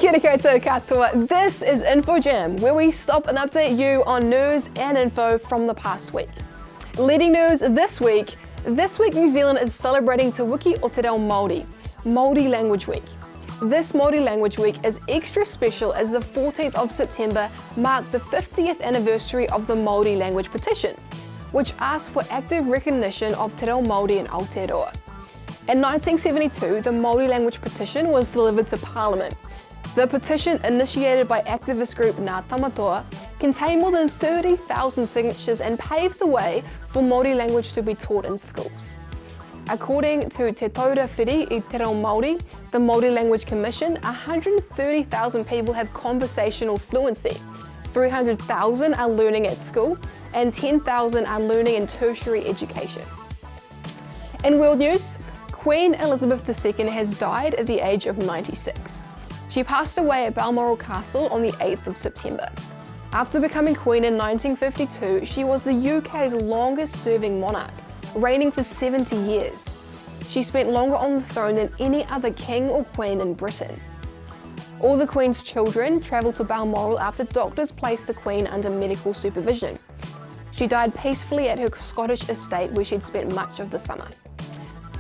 Kia ora koutou katoa. This is InfoJam, where we stop and update you on news and info from the past week. Leading news this week New Zealand is celebrating Te Wiki o Te Reo Māori, Māori Language Week. This Māori Language Week is extra special as the 14th of September marked the 50th anniversary of the Māori Language Petition, which asked for active recognition of Te Reo Māori in Aotearoa. In 1972, the Māori Language Petition was delivered to Parliament. The petition, initiated by activist group Ngā Tamatoa, contained more than 30,000 signatures and paved the way for Māori language to be taught in schools. According to Te Taura Whiri i Te Reo Māori, the Māori Language Commission, 130,000 people have conversational fluency, 300,000 are learning at school, and 10,000 are learning in tertiary education. In world news, Queen Elizabeth II has died at the age of 96. She passed away at Balmoral Castle on the 8th of September. After becoming Queen in 1952, she was the UK's longest-serving monarch, reigning for 70 years. She spent longer on the throne than any other king or queen in Britain. All the Queen's children travelled to Balmoral after doctors placed the Queen under medical supervision. She died peacefully at her Scottish estate where she'd spent much of the summer.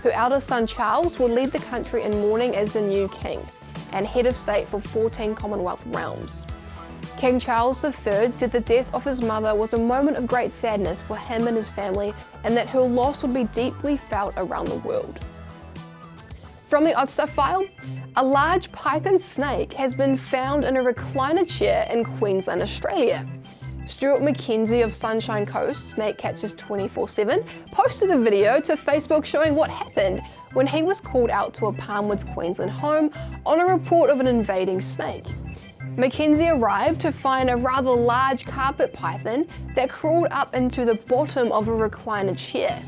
Her eldest son Charles will lead the country in mourning as the new king and head of state for 14 Commonwealth realms. King Charles III said the death of his mother was a moment of great sadness for him and his family, and that her loss would be deeply felt around the world. From the Odd Stuff file, a large python snake has been found in a recliner chair in Queensland, Australia. Stuart McKenzie of Sunshine Coast Snake Catchers 24/7 posted a video to Facebook showing what happened when he was called out to a Palmwoods, Queensland home on a report of an invading snake. McKenzie arrived to find a rather large carpet python that crawled up into the bottom of a recliner chair.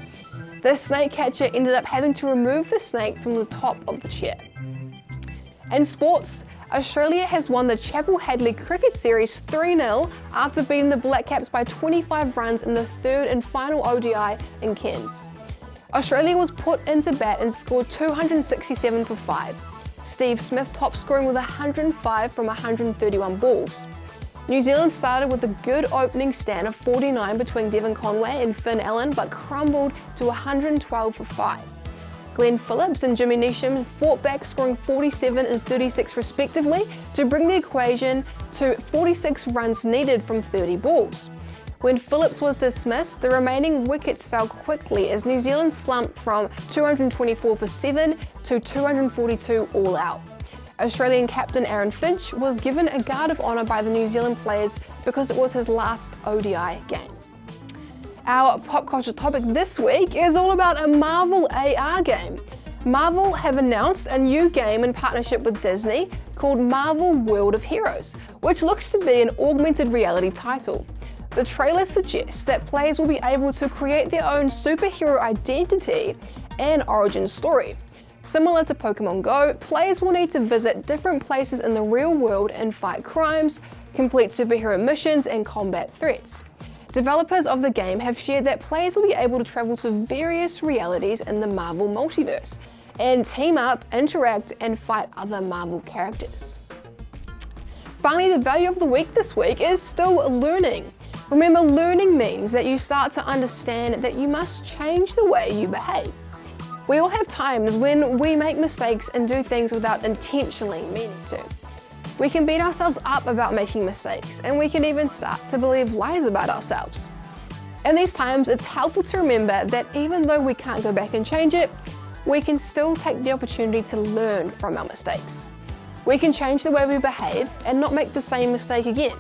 The snake catcher ended up having to remove the snake from the top of the chair. In sports, Australia has won the Chapel Hadley Cricket Series 3-0 after beating the Black Caps by 25 runs in the third and final ODI in Cairns. Australia was put into bat and scored 267 for 5. Steve Smith top scoring with 105 from 131 balls. New Zealand started with a good opening stand of 49 between Devon Conway and Finn Allen, but crumbled to 112 for 5. Glenn Phillips and Jimmy Neesham fought back, scoring 47 and 36 respectively to bring the equation to 46 runs needed from 30 balls. When Phillips was dismissed, the remaining wickets fell quickly as New Zealand slumped from 224 for 7 to 242 all out. Australian captain Aaron Finch was given a guard of honour by the New Zealand players because it was his last ODI game. Our pop culture topic this week is all about a Marvel AR game. Marvel have announced a new game in partnership with Disney called Marvel World of Heroes, which looks to be an augmented reality title. The trailer suggests that players will be able to create their own superhero identity and origin story. Similar to Pokemon Go, players will need to visit different places in the real world and fight crimes, complete superhero missions, and combat threats. Developers of the game have shared that players will be able to travel to various realities in the Marvel multiverse and team up, interact, and fight other Marvel characters. Finally, the value of the week this week is still learning. Remember, learning means that you start to understand that you must change the way you behave. We all have times when we make mistakes and do things without intentionally meaning to. We can beat ourselves up about making mistakes, and we can even start to believe lies about ourselves. In these times, it's helpful to remember that even though we can't go back and change it, we can still take the opportunity to learn from our mistakes. We can change the way we behave and not make the same mistake again.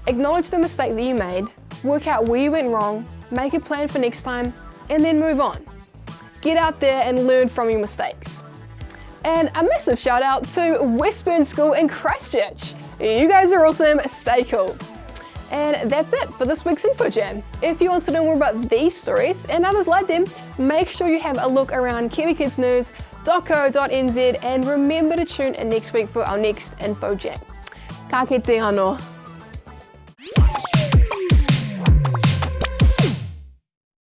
Acknowledge the mistake that you made, work out where you went wrong, make a plan for next time, and then move on. Get out there and learn from your mistakes. And a massive shout out to Westburn School in Christchurch. You guys are awesome, stay cool. And that's it for this week's InfoJam. If you want to know more about these stories and others like them, make sure you have a look around kiwikidsnews.co.nz and remember to tune in next week for our next InfoJam. Ka kite anō.